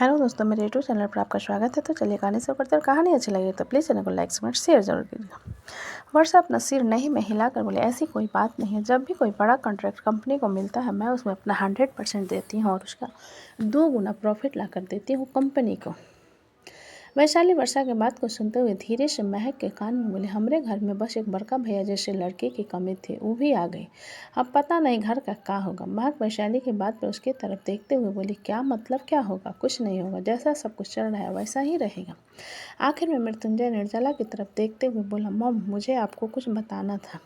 Hello दोस्तों, मेरे YouTube channel पर आपका स्वागत है। तो चलिए कहानी शुरू करते हैं। और कहानी अच्छी लगी तो प्लीज़ चैनल को लाइक कमेंट शेयर जरूर कीजिएगा। वर्षा अपना सिर नहीं में हिलाकर बोले, ऐसी कोई बात नहीं है। जब भी कोई बड़ा कॉन्ट्रैक्ट कंपनी को मिलता है, मैं उसमें अपना 100% देती हूँ और उसका 2 गुना प्रॉफिट ला कर देती हूँ कंपनी को। वैशाली वर्षा के बात को सुनते हुए धीरे से महक के कान में बोले, हमरे घर में बस एक बड़का भैया जैसे लड़के की कमी थी, वो भी आ गई। अब पता नहीं घर का क्या होगा। महक वैशाली की बात पर उसकी तरफ देखते हुए बोली, क्या मतलब क्या होगा? कुछ नहीं होगा, जैसा सब कुछ चल रहा है वैसा ही रहेगा। आखिर में मृत्युंजय निर्जला की तरफ देखते हुए बोला, मॉम मुझे आपको कुछ बताना था।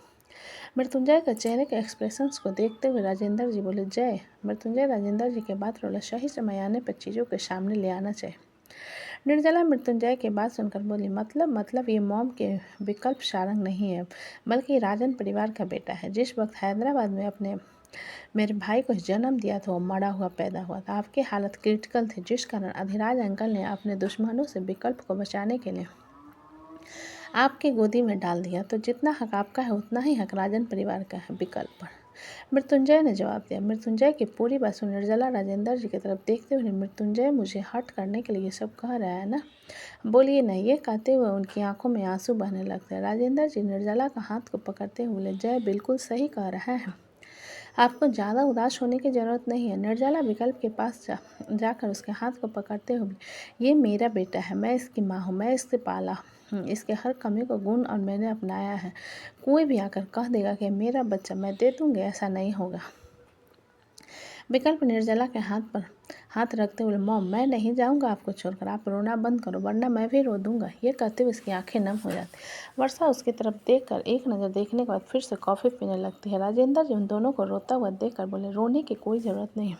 मृत्युंजय के चेहरे के एक्सप्रेशंस को देखते हुए राजेंद्र जी बोले, जय। मृत्युंजय राजेंद्र जी के बात बोला, सही समय आने पर चीज़ों के सामने ले आना चाहिए। निर्जला मृत्युंजय की बात सुनकर बोली, मतलब ये मॉम के विकल्प सारंग नहीं है, बल्कि राजन परिवार का बेटा है। जिस वक्त हैदराबाद में अपने मेरे भाई को जन्म दिया था, वो मरा हुआ पैदा हुआ था। आपकी हालत क्रिटिकल थी, जिस कारण अधिराज अंकल ने अपने दुश्मनों से विकल्प को बचाने के लिए आपकी गोदी में डाल दिया। तो जितना हक आपका है उतना ही हक राजन परिवार का है विकल्प पर। मृत्युंजय ने जवाब दिया। मृत्युंजय की पूरी बात सुन निर्जला राजेंद्र जी की तरफ देखते हुए, मृत्युंजय मुझे हर्ट करने के लिए ये सब कह रहा है ना? बोलिए नहीं। ये कहते हुए उनकी आंखों में आंसू बहने लगते हैं। राजेंद्र जी निर्जला का हाथ को पकड़ते हुए बोले, जय बिल्कुल सही कह रहा है, आपको ज़्यादा उदास होने की ज़रूरत नहीं है। निर्जला विकल्प के पास जाकर उसके हाथ को पकड़ते हुए, ये मेरा बेटा है, मैं इसकी माँ हूँ, मैं इससे पाला हूँ, इसके हर कमी को गुण और मैंने अपनाया है। कोई भी आकर कह देगा कि मेरा बच्चा मैं दे दूँगी, ऐसा नहीं होगा। विकल्प निर्जला के हाथ पर हाथ रखते हुए, मॉम मैं नहीं जाऊंगा आपको छोड़कर, आप रोना बंद करो वरना मैं भी रो दूंगा। ये कहते हुए उसकी आंखें नम हो जाती। वर्षा उसकी तरफ देखकर एक नज़र देखने के बाद फिर से कॉफ़ी पीने लगती है। राजेंद्र जी उन दोनों को रोता हुआ देखकर बोले, रोने की कोई ज़रूरत नहीं है,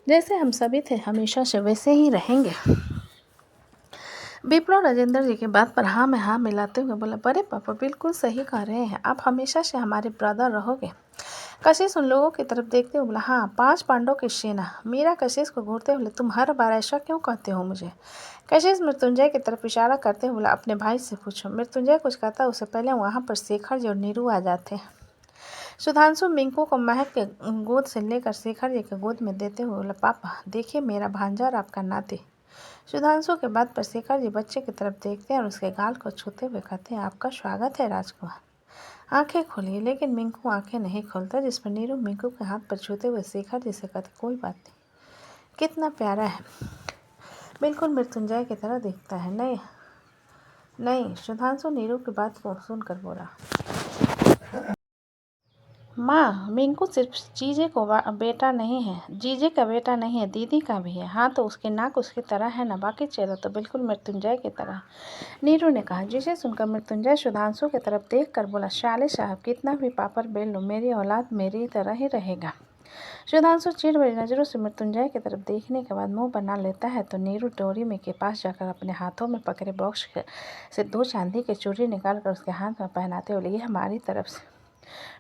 जैसे हम सभी थे हमेशा से वैसे ही रहेंगे। विप्रो राजेंद्र जी की बात पर हाँ में हाँ मिलाते हुए बोला, बड़े पापा बिल्कुल सही कह रहे हैं, आप हमेशा से हमारे ब्रदर रहोगे। कशिश उन लोगों की तरफ देखते हुए बोला, हाँ 5 पांडवों की सेना। मीरा कशिश को घूरते हुए, तुम हर बार ऐसा क्यों कहते हो मुझे? कशिश मृत्युंजय की तरफ इशारा करते हुए बोला, अपने भाई से पूछो। मृत्युंजय कुछ कहता उससे पहले वहाँ पर शेखर जी और नीरू आ जाते। सुधांशु मिंकू को महक के गोद से लेकर शेखर जी के गोद में देते हुए बोला, पापा देखिए मेरा भांजा और आपका नाती। सुधांशु के बाद पर शेखर जी बच्चे की तरफ देखते हैं और उसके गाल को छूते हुए कहते हैं, आपका स्वागत है राजकुमार, आंखें खोलिए। लेकिन मिंकू आंखें नहीं खोलता, जिस पर नीरू मिंकू के हाथ पर छूते हुए शेखर जी से कहते, कोई बात नहीं, कितना प्यारा है, बिल्कुल मृत्युंजय की तरह दिखता है। नहीं नहीं, सुधांशु नीरू की बात को सुनकर बोला, माँ मिंकू सिर्फ जीजे को बेटा नहीं है, जीजे का बेटा नहीं है, दीदी का भी है। हाँ तो उसकी नाक उसकी तरह है ना, बाकी चेहरा तो बिल्कुल मृत्युंजय की तरह। नीरू ने कहा। जिसे सुनकर मृत्युंजय सुधांशु की तरफ देख कर बोला, शाले साहब कितना भी पापड़ बेल लो, मेरी औलाद मेरी तरह ही रहेगा। सुधांशु चिढ़ भरी नजरों से मृत्युंजय की तरफ देखने के बाद मुंह बना लेता है तो नीरू डोरी में के पास जाकर अपने हाथों में पकड़े बॉक्स से 2 चांदी के चूड़ी निकालकर उसके हाथ में पहनाते हुए, ये हमारी तरफ से।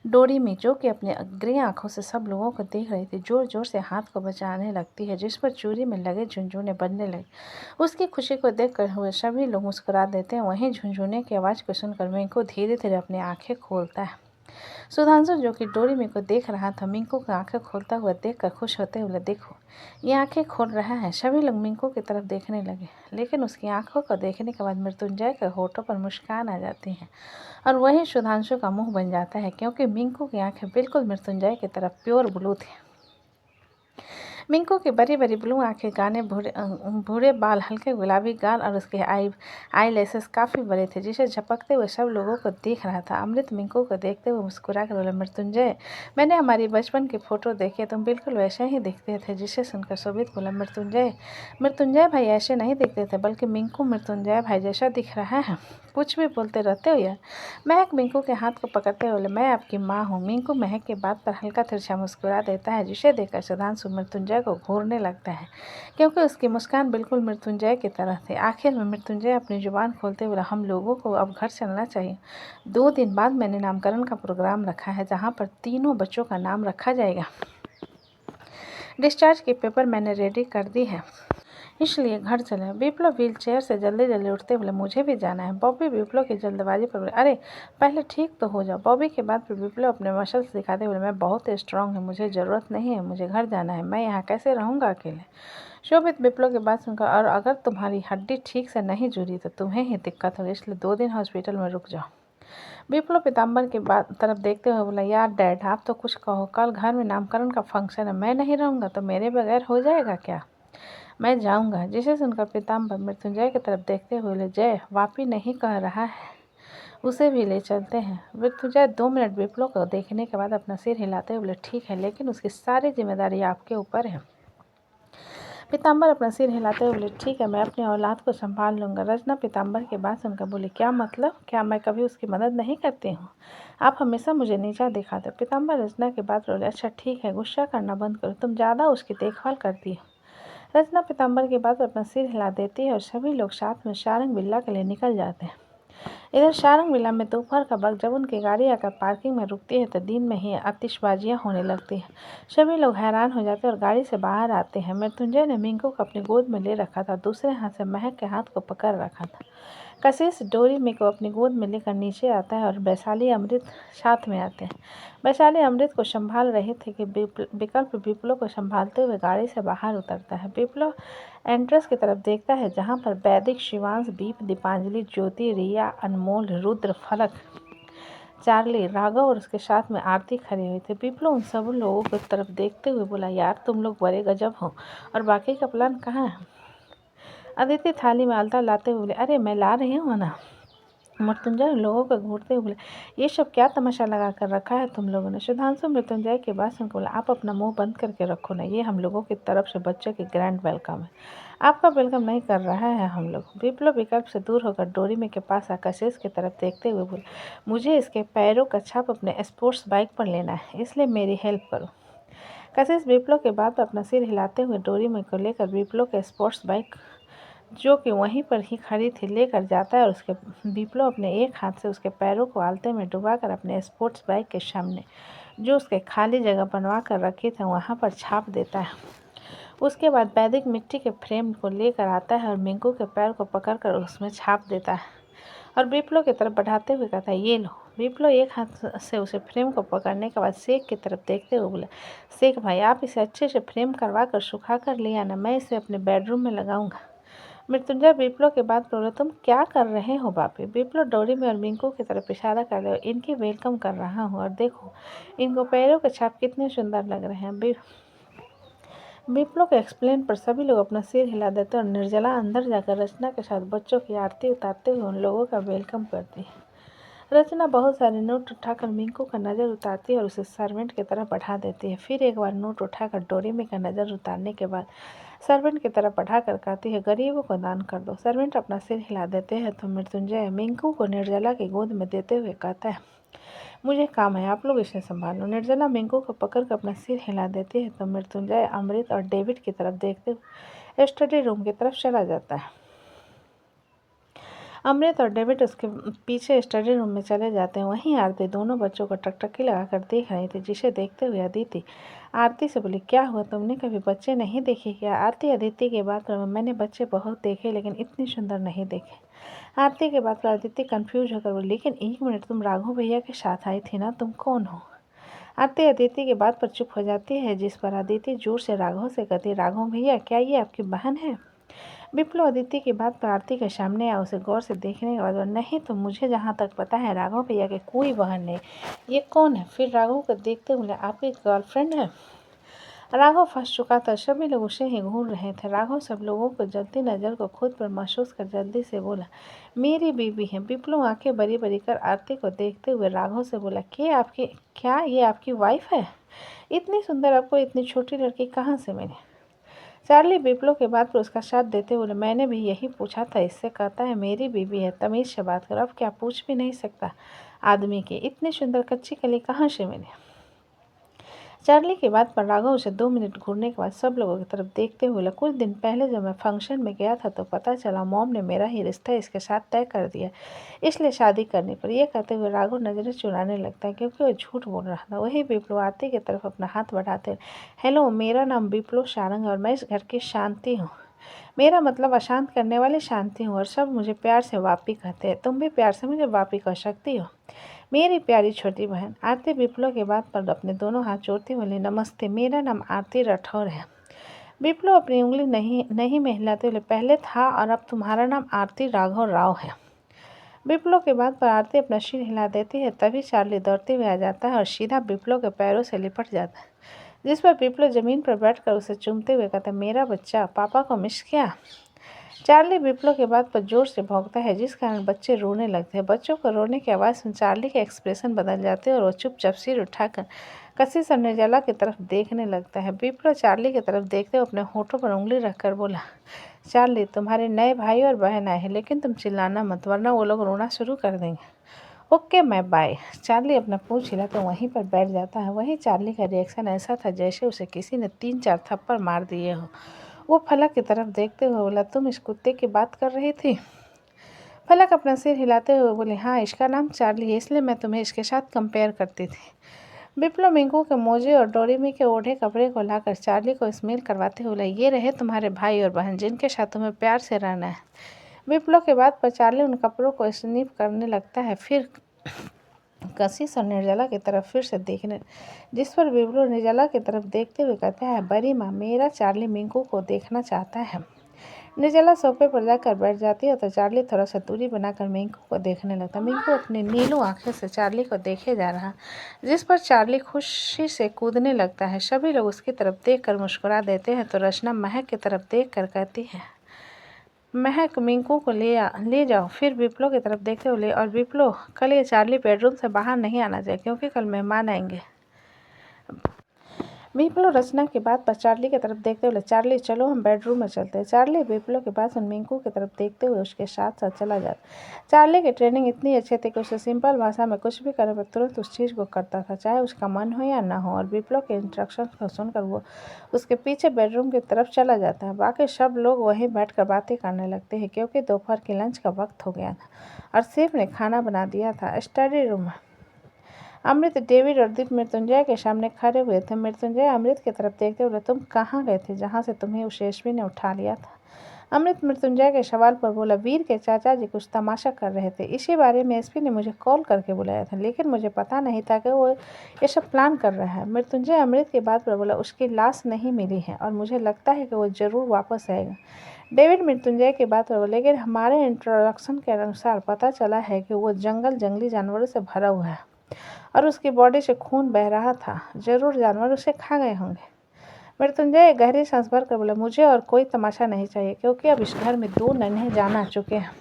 डोरी में, जो कि अपने अग्रणी आंखों से सब लोगों को देख रही थी, जोर जोर से हाथ को बचाने लगती है, जिस पर चूड़ी में लगे झुनझुने बजने लगे। उसकी खुशी को देखकर हुए सभी लोग मुस्कुरा देते हैं। वहीं झुनझुने की आवाज़ को सुनकर मिंकू धीरे धीरे अपनी आंखें खोलता है। सुधांशु जो कि डोरी में को देख रहा था, मिंकू की आंखें खोलता हुआ देखकर खुश होते हुए, देखो ये आंखें खोल रहा है। सभी लोग मिंकू की तरफ देखने लगे, लेकिन उसकी आंखों को देखने के बाद मृत्युंजय के होठों पर मुस्कान आ जाती है और वही सुधांशु का मुंह बन जाता है, क्योंकि मिंकू की आंखें बिल्कुल मृत्युंजय की तरफ प्योर ब्लू थी। मिंकू की बड़ी बड़ी ब्लू आंखें, गाने भूरे बाल, हल्के गुलाबी गाल और उसके आई लेसेस काफ़ी बड़े थे, जिसे झपकते हुए सब लोगों को देख रहा था। अमृत मिंकू को देखते हुए मुस्कुरा कर बोला, मृत्युंजय मैंने हमारी बचपन की फ़ोटो देखी है, तुम बिल्कुल वैसे ही दिखते थे। जिसे सुनकर शोभित बोला, मृत्युंजय भाई ऐसे नहीं दिखते थे, बल्कि मिंकू मृत्युंजय भाई जैसा दिख रहा है, कुछ भी बोलते रहते हो यार। महक मिंकू के हाथ को पकड़ते हुए बोले, मैं आपकी माँ हूँ। मिंकू महक की बात पर हल्का तिरछा मुस्कुरा देता है, जिसे देखकर सुधांशु मृत्युंजय को घूरने लगता है, क्योंकि उसकी मुस्कान बिल्कुल मृत्युंजय की तरह थी। आखिर में मृत्युंजय अपनी जुबान खोलते हुए, हम लोगों को अब घर चलना चाहिए। 2 दिन बाद मैंने नामकरण का प्रोग्राम रखा है, जहाँ पर तीनों बच्चों का नाम रखा जाएगा। डिस्चार्ज के पेपर मैंने रेडी कर दी है। इसलिए घर चले। विप्लव व्हील चेयर से जल्दी जल्दी उठते बोले, मुझे भी जाना है। बॉबी विप्लव की जल्दबाजी पर बोले, अरे पहले ठीक तो हो जाओ। बॉबी की बात पर विप्लव अपने मसल्स दिखाते बोले, मैं बहुत स्ट्रांग हूँ, मुझे ज़रूरत नहीं है, मुझे घर जाना है, मैं यहाँ कैसे रहूँगा अकेले। शोभित विप्लव की बात सुनकर, और अगर तुम्हारी हड्डी ठीक से नहीं जुड़ी तो तुम्हें ही दिक्कत होगी, इसलिए 2 दिन हॉस्पिटल में रुक जाओ। विप्लव पीताम्बर की तरफ देखते हुए बोला, यार डैड आप तो कुछ कहो, कल घर में नामकरण का फंक्शन है, मैं नहीं रहूँगा तो मेरे बगैर हो जाएगा क्या? मैं जाऊँगा। जिसे सुनकर पीताम्बर मृत्युंजय की तरफ देखते हुए बोले, जय वापी नहीं कह रहा है, उसे भी ले चलते हैं। मृत्युंजय 2 मिनट विप्लव को देखने के बाद अपना सिर हिलाते हुए बोले, ठीक है, लेकिन उसकी सारी जिम्मेदारी आपके ऊपर है। पीताम्बर अपना सिर हिलाते हुए बोले, ठीक है, मैं अपनी औलाद को संभाल लूँगा। रचना पीताम्बर की बात सुनकर बोली, क्या मतलब? क्या मैं कभी उसकी मदद नहीं करती हूँ? आप हमेशा मुझे नीचा दिखाते हो। पीताम्बर रचना की बात बोले, अच्छा ठीक है, गुस्सा करना बंद करो, तुम ज़्यादा उसकी देखभाल करती हो। रचना पीताम्बर की बात पर अपना सिर हिला देती है और सभी लोग साथ में शारंग बिल्ला के लिए निकल जाते हैं। इधर शारंग बिल्ला में दोपहर का वक्त जब उनकी गाड़ी आकर पार्किंग में रुकती है तो दिन में ही आतिशबाजियां होने लगती हैं। सभी लोग हैरान हो जाते हैं और गाड़ी से बाहर आते हैं। मृत्युंजय ने मिंकू को अपनी गोद में ले रखा था, दूसरे हाथ से महक के हाथ को पकड़ रखा था। कशिश डोरी में को अपनी गोद में लेकर नीचे आता है और वैशाली अमृत साथ में आते हैं। वैशाली अमृत को संभाल रहे थे कि विकल्प विप्लव को संभालते हुए गाड़ी से बाहर उतरता है। विप्लव एंट्रेंस की तरफ देखता है जहां पर वैदिक, शिवांश, दीप, दीपांजलि, ज्योति, रिया, अनमोल, रुद्र, फलक, चार्ली, राघव और उसके साथ में आरती खड़ी हुई थी। विप्लव उन सब लोगों की तरफ देखते हुए बोला, यार तुम लोग बड़े गजब हो, और बाकी का प्लान कहाँ है? अदिति थाली में आलता लाते हुए बोले, अरे मैं ला रही हूँ ना। मृत्युंजय लोगों को घूरते हुए बोले, ये सब क्या तमाशा लगा कर रखा है तुम लोगों ने? सुधांशु मृत्युंजय की बात सुनकर बोला, आप अपना मुंह बंद करके रखो ना, ये हम लोगों की तरफ से बच्चों की ग्रैंड वेलकम है, आपका वेलकम नहीं कर रहा है हम लोग। विप्लव विकल्प से दूर होकर डोरी में के पास आकाशीष की तरफ देखते हुए बोले, मुझे इसके पैरों का छाप अपने स्पोर्ट्स बाइक पर लेना है, इसलिए मेरी हेल्प करो। कशिश विप्लव के बाद अपना सिर हिलाते हुए डोरी में को लेकर विप्लव के स्पोर्ट्स बाइक जो कि वहीं पर ही खड़ी थी लेकर जाता है और उसके विप्लव अपने एक हाथ से उसके पैरों को आलते में डुबाकर अपने स्पोर्ट्स बाइक के सामने जो उसके खाली जगह बनवा कर रखी थे वहाँ पर छाप देता है। उसके बाद वैदिक मिट्टी के फ्रेम को लेकर आता है और मिंकू के पैर को पकड़कर उसमें छाप देता है और विप्लव की तरफ बढ़ाते हुए कहता है, ये लो। विप्लव एक हाथ से उसे फ्रेम को पकड़ने के बाद शेख की तरफ देखते हुए बोला, शेख भाई आप इसे अच्छे से फ्रेम करवा कर सुखा कर ले आना, मैं इसे अपने बेडरूम में लगाऊंगा। मृत्युंजय विप्लव के बाद बोले, तुम क्या कर रहे हो बापी? विप्लव डोरी में और मिंकू की तरफ इशारा कर रहे हो, इनकी वेलकम कर रहा हूँ और देखो इनको पैरों के छाप कितने सुंदर लग रहे हैं। विप्लव के एक्सप्लेन पर सभी लोग अपना सिर हिला देते और निर्जला अंदर जाकर रचना के साथ बच्चों की आरती उतारते हुए उन लोगों का वेलकम करती है। रचना बहुत सारे नोट उठाकर मिंकू का नज़र उतारती है और उसे सर्वेंट की तरफ बढ़ा देती है। फिर एक बार नोट उठाकर डोरी में का नज़र उतारने के बाद सर्वेंट की तरफ बढ़ाकर कहती है, गरीबों को दान कर दो। सर्वेंट अपना सिर हिला देते हैं तो मृत्युंजय मिंकू को निर्जला की गोद में देते हुए कहता है, मुझे काम है, आप लोग इसे संभालो। निर्जला मिंकू को पकड़कर अपना सिर हिला देती है तो मृत्युंजय अमृत और डेविड की तरफ देखते हुए स्टडी रूम की तरफ चला जाता है। अमृत और डेविड उसके पीछे स्टडी रूम में चले जाते हैं। वहीं आरती दोनों बच्चों को टकटकी लगाकर देख रही थी, जिसे देखते हुए अदिति आरती से बोली, क्या हुआ, तुमने कभी बच्चे नहीं देखे क्या? आरती अदिति की बात पर, मैंने बच्चे बहुत देखे लेकिन इतनी सुंदर नहीं देखे। आरती के बाद अदिति कंफ्यूज होकर बोली, लेकिन एक मिनट, तुम राघव भैया के साथ आई थी ना, तुम कौन हो? आरती अदिति की बात पर चुप हो जाती है, जिस पर अदिति जोर से राघव से कहती है, राघव भैया क्या ये आपकी बहन है? विप्लव अदिति की बात पर आरती के सामने आया, उसे गौर से देखने के बाद, नहीं तो मुझे जहाँ तक पता है राघव भैया के कोई बहन नहीं, ये कौन है? फिर राघव को देखते बोले, आपकी गर्लफ्रेंड है? राघव फंस चुका था, सभी लोग उसे ही घूर रहे थे। राघव सब लोगों को जलती नज़र को खुद पर महसूस कर जल्दी से बोला, मेरी बीवी है। विप्लव आंखें बड़ी बड़ी कर आरती को देखते हुए राघव से बोला, क्या ये आपकी वाइफ है? इतनी सुंदर आपको इतनी छोटी लड़की कहाँ से मिली? चार्ली विप्लव के बाद पर उसका साथ देते बोले, मैंने भी यही पूछा था, इससे कहता है मेरी बीवी है, तमीज़ से बात करो। अब क्या पूछ भी नहीं सकता आदमी की, इतनी सुंदर कच्ची कली कहाँ से मिली? चार्ली की बात पर राघव उसे 2 मिनट घूरने के बाद सब लोगों की तरफ देखते हुए, कुछ दिन पहले जब मैं फंक्शन में गया था तो पता चला मॉम ने मेरा ही रिश्ता इसके साथ तय कर दिया, इसलिए शादी करनी पड़ी। ये कहते हुए राघव नजरें चुराने लगता है क्योंकि वो झूठ बोल रहा था। वही विप्लव आरती की तरफ अपना हाथ बढ़ाते, हेलो, मेरा नाम विप्लव सारंग और मैं इस घर की शांति हूँ। मेरा मतलब अशांत करने वाली शांति हूँ और सब मुझे प्यार से वापी कहते हैं। तुम भी प्यार से मुझे वापी कह सकती हो। मेरी प्यारी छोटी बहन। आरती विप्लव के बात पर अपने दोनों हाथ जोड़ती बोली, नमस्ते, मेरा नाम आरती राठौर है। विप्लव अपनी उंगली नहीं में हिलाते बोले, पहले था और अब तुम्हारा नाम आरती राघव राव है। विप्लव के बाद पर आरती अपना सिर हिला देती है। तभी चार्ली दौड़ते हुए आ जाता है और सीधा विप्लव के पैरों से लिपट जाता है, जिस पर विप्लव जमीन पर बैठकर उसे चूमते हुए कहता है, मेरा बच्चा, पापा को मिस किया। चार्ली विप्लव के बाद पर जोर से भौंकता है, जिस कारण बच्चे रोने लगते हैं। बच्चों को रोने की आवाज़ सुन चार्ली के एक्सप्रेशन बदल जाते हैं और वो चुपचाप सिर उठाकर कशिश और निर्जला की तरफ देखने लगता है। विप्लव चार्ली की तरफ देखते हुए अपने होठों पर उंगली रखकर बोला, चार्ली, तुम्हारे नए भाई और बहन आए हैं, लेकिन तुम चिल्लाना मत, वरना वो लोग रोना शुरू कर देंगे। ओके, मैं बाय। चार्ली अपना पूंछ हिला तो वहीं पर बैठ जाता है। वहीं चार्ली का रिएक्शन ऐसा था जैसे उसे किसी ने 3-4 थप्पड़ मार दिए हो। वो फलक की तरफ देखते हुए बोला, तुम इस कुत्ते की बात कर रही थी? फलक अपना सिर हिलाते हुए बोले, हाँ, इसका नाम चार्ली है, इसलिए मैं तुम्हें इसके साथ कंपेयर करती थी। विप्लव मिंकू के मोजे और डोरेमी के ओढ़े कपड़े को लाकर चार्ली को स्मेल करवाते हुए बोला, ये रहे तुम्हारे भाई और बहन, जिनके साथ तुम्हें प्यार से रहना है। विप्लव के बाद पर चार्ली उन कपड़ों को स्निप करने लगता है, फिर कशिश और निर्जला की तरफ फिर से देखने, जिस पर विप्लव निर्जला की तरफ देखते हुए कहता है, बड़ी माँ, मेरा चार्ली मिंकू को देखना चाहता है। निर्जला सोफे पर जाकर बैठ जाती है तो चार्ली थोड़ा सा दूरी बनाकर मिंकू को देखने लगता है। मिंकू अपनी नीलू आंखें से चार्ली को देखे जा रहा, जिस पर चार्ली खुशी से कूदने लगता है। सभी लोग उसकी तरफ देखकर मुस्कुरा देते हैं तो रचना महक की तरफ देखकर कहती है, महक, मिंकू को ले जाओ। फिर विप्लव की तरफ देखते हुए, और विप्लव, कल ये चार्ली बेडरूम से बाहर नहीं आना चाहिए, क्योंकि कल मेहमान आएंगे। विप्लव रचना के बाद पर चार्ली की तरफ देखते हुए, चार्ली, चलो हम बेडरूम में चलते हैं। चार्ली विप्लव के पास मिंकू की तरफ देखते हुए उसके साथ साथ चला जाता। चार्ली की ट्रेनिंग इतनी अच्छी थी कि उसे सिंपल भाषा में कुछ भी करे पर तुरंत उस चीज़ को करता था, चाहे उसका मन हो या ना हो। और विप्लव के इंस्ट्रक्शन को सुनकर वो उसके पीछे बेडरूम की तरफ चला जाता है। बाकी सब लोग वहीं बैठकर बातें करने लगते हैं, क्योंकि दोपहर के लंच का वक्त हो गया था और शेफ ने खाना बना दिया था। स्टडी रूम में अमृत, डेविड और दीप मृत्युंजय के सामने खड़े हुए थे। मृत्युंजय अमृत की तरफ देखते हुए, तुम कहाँ गए थे जहाँ से तुम्हें उस यशस्वी ने उठा लिया था? अमृत मृत्युंजय के सवाल पर बोला, वीर के चाचा जी कुछ तमाशा कर रहे थे, इसी बारे में एसपी ने मुझे कॉल करके बुलाया था, लेकिन मुझे पता नहीं था कि वो ये सब प्लान कर रहा है। मृत्युंजय अमृत की बात पर बोला, उसकी लाश नहीं मिली है और मुझे लगता है कि वो ज़रूर वापस आएगा। डेविड मृत्युंजय की बात पर बोला, लेकिन हमारे इंट्रोडक्शन के अनुसार पता चला है कि वो जंगली जानवरों से भरा हुआ है और उसकी बॉडी से खून बह रहा था। जरूर जानवर उसे खा गए होंगे। मृत्युंजय गहरी सांस भर कर बोला, मुझे और कोई तमाशा नहीं चाहिए, क्योंकि अब इस घर में 2 नन्हे जान आ चुके हैं।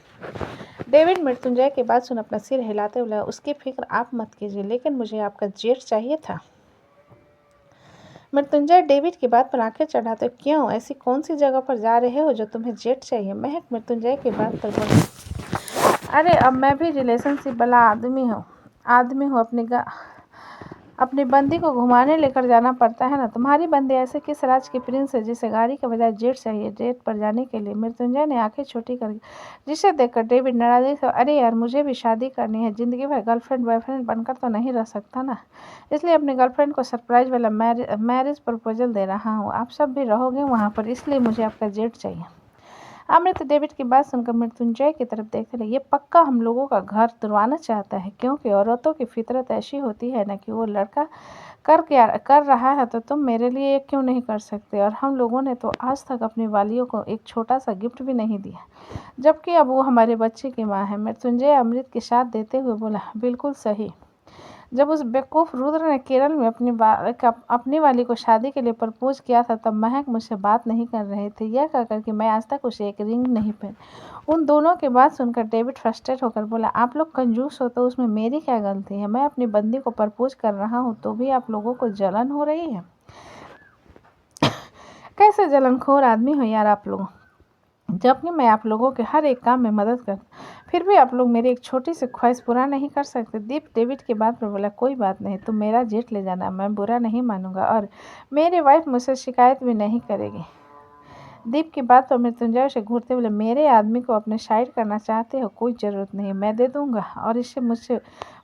डेविड मृत्युंजय की बात सुन अपना सिर हिलाते बोला, उसकी फिक्र आप मत कीजिए, लेकिन मुझे आपका जेट चाहिए था। मृत्युंजय डेविड की बात पर आंखें चढ़ाते, क्यों, ऐसी कौन सी जगह पर जा रहे हो जो तुम्हें जेट चाहिए? महक मृत्युंजय की बात पर बोला, अरे अब मैं भी रिलेशनशिप वाला आदमी हूँ। अपनी बंदी को घुमाने लेकर जाना पड़ता है ना। तुम्हारी बंदी ऐसे किस राज की प्रिंस है जिसे गाड़ी के बजाय जेट चाहिए जेट पर जाने के लिए? मृत्युंजय ने आंखें छोटी कर, जिसे देखकर डेविड नाराजगी से, अरे यार, मुझे भी शादी करनी है, जिंदगी भर गर्लफ्रेंड बॉयफ्रेंड बनकर तो नहीं रह सकता ना, इसलिए अपनी गर्लफ्रेंड को सरप्राइज वाला मैरिज प्रपोजल दे रहा हूँ। आप सब भी रहोगे वहाँ पर, इसलिए मुझे आपका जेट चाहिए। अमृत डेविड की बात सुनकर मृत्युंजय की तरफ देखते रहे, ये पक्का हम लोगों का घर तुड़वाना चाहता है, क्योंकि औरतों की फितरत ऐसी होती है ना कि वो लड़का कर रहा है तो तुम मेरे लिए ये क्यों नहीं कर सकते? और हम लोगों ने तो आज तक अपनी वालियों को एक छोटा सा गिफ्ट भी नहीं दिया, जबकि अब वो हमारे बच्चे की माँ है। मृत्युंजय अमृत के साथ देते हुए बोला, बिल्कुल सही। जब उस बेवकूफ़ रुद्र ने केरल में अपनी वाली को शादी के लिए प्रपोज किया था, तब महक मुझसे बात नहीं कर रहे थे, यह कहकर कि मैं आज तक उसे एक रिंग नहीं पहनी। उन दोनों की बात सुनकर डेविड फ्रस्ट्रेट होकर बोला, आप लोग कंजूस हो तो उसमें मेरी क्या गलती है? मैं अपनी बंदी को प्रपोज कर रहा हूँ तो भी आप लोगों को जलन हो रही है। कैसे जलनखोर आदमी हो यार आप लोग, जबकि मैं आप लोगों के हर एक काम में मदद करता, फिर भी आप लोग मेरी एक छोटी सी ख्वाहिश पूरा नहीं कर सकते। दीप डेविड की बात पर बोला, कोई बात नहीं, तुम मेरा जेट ले जाना, मैं बुरा नहीं मानूंगा और मेरी वाइफ मुझसे शिकायत भी नहीं करेगी। दीप की बात पर मृत्युंजय से घूरते बोले, मेरे आदमी को अपने साइड करना चाहते हो, कोई ज़रूरत नहीं, मैं दे दूंगा, और इससे मुझसे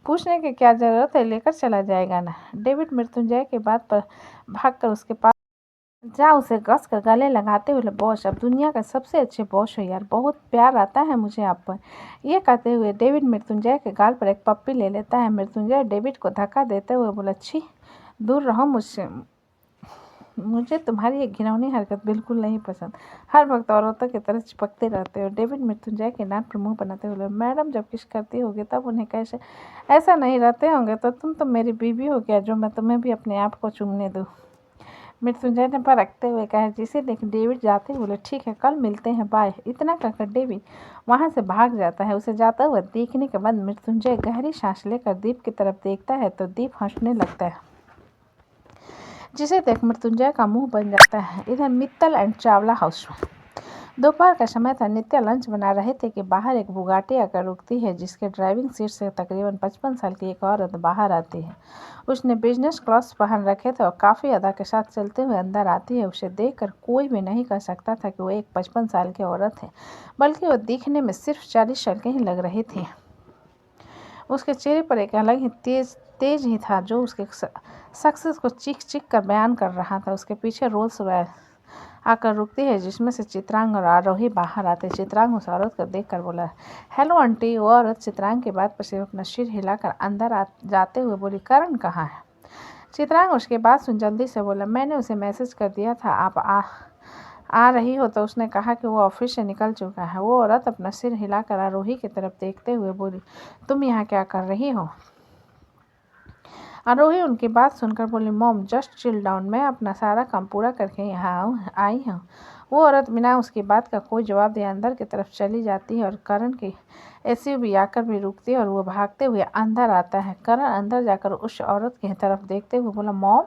पूछने की क्या ज़रूरत है, लेकर चला जाएगा ना। डेविड मृत्युंजय की बात पर भागकर उसके पास जा उसे कस कर गले लगाते हुए बॉस, अब दुनिया का सबसे अच्छे बॉस हो यार, बहुत प्यार आता है मुझे आप पर। ये कहते हुए डेविड मृत्युंजय के गाल पर एक पप्पी ले लेता है। मृत्युंजय डेविड को धक्का देते हुए बोला, छी, दूर रहो मुझसे, मुझे तुम्हारी ये घिनौनी हरकत बिल्कुल नहीं पसंद। हर वक्त औरतों की तरह चिपकते रहते हो। डेविड मृत्युंजय के नाक पर मुंह बनाते हुए, मैडम जब किस करती होगी तब उन्हें कैसे ऐसा नहीं रहते होंगे, तो तुम तो मेरी बीवी हो गया जो मैं तुम्हें भी अपने आप को चूमने दूँ। मृत्युंजय ने पर रखते हुए कहा। जिसे देख डेविड जाते बोले, ठीक है, कल मिलते हैं, बाय। इतना कहकर डेविड वहां से भाग जाता है। उसे जाता हुआ देखने के बाद मृत्युंजय गहरी सांस लेकर दीप की तरफ देखता है तो दीप हंसने लगता है, जिसे देख मृत्युंजय का मुंह बन जाता है। इधर मित्तल एंड चावला हाउस में दोपहर का समय था। नित्या लंच बना रहे थे कि बाहर एक बुगाटी आकर रुकती है, जिसके ड्राइविंग सीट से तकरीबन 55 साल की एक औरत बाहर आती है। उसने बिजनेस क्लॉथ्स पहन रखे थे और काफ़ी अदा के साथ चलते हुए अंदर आती है। उसे देखकर कोई भी नहीं कह सकता था कि वो एक 55 साल की औरत है, बल्कि वो दिखने में सिर्फ 40 साल की ही लग रही थी। उसके चेहरे पर एक अलग ही तेज ही था, जो उसके सक्सेस को चीख चीख कर बयान कर रहा था। उसके पीछे रोल्स रॉयस आकर रुकती है, जिसमें से चित्रांग और आरोही बाहर आते। चित्रांग उस औरत को देखकर बोला, हेलो आंटी। वो औरत चित्रांग की बात पर सिर्फ अपना सिर हिलाकर अंदर जाते हुए बोली, करण कहाँ है? चित्रांग उसके बात सुन जल्दी से बोला, मैंने उसे मैसेज कर दिया था आप आ रही हो, तो उसने कहा कि वो ऑफिस से निकल चुका है। वो औरत अपना सिर हिलाकर आरोही की तरफ देखते हुए बोली, तुम यहाँ क्या कर रही हो? आरोही उनकी बात सुनकर बोली, मॉम जस्ट चिल डाउन, मैं अपना सारा काम पूरा करके यहाँ आई हूँ। वो औरत बिना उसकी बात का कोई जवाब दिए अंदर की तरफ चली जाती है और करण की एसयूवी आकर भी रुकती है और वो भागते हुए अंदर आता है। करण अंदर जाकर उस औरत की तरफ देखते हुए बोला, मॉम।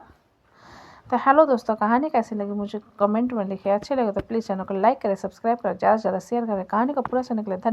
तो हेलो दोस्तों, कहानी कैसी लगी मुझे कमेंट में लिखिए। अच्छी लगे तो प्लीज़ चैनल को लाइक करें, सब्सक्राइब करें, ज़्यादा से ज़्यादा शेयर करें। कहानी को पूरा सुनने के लिए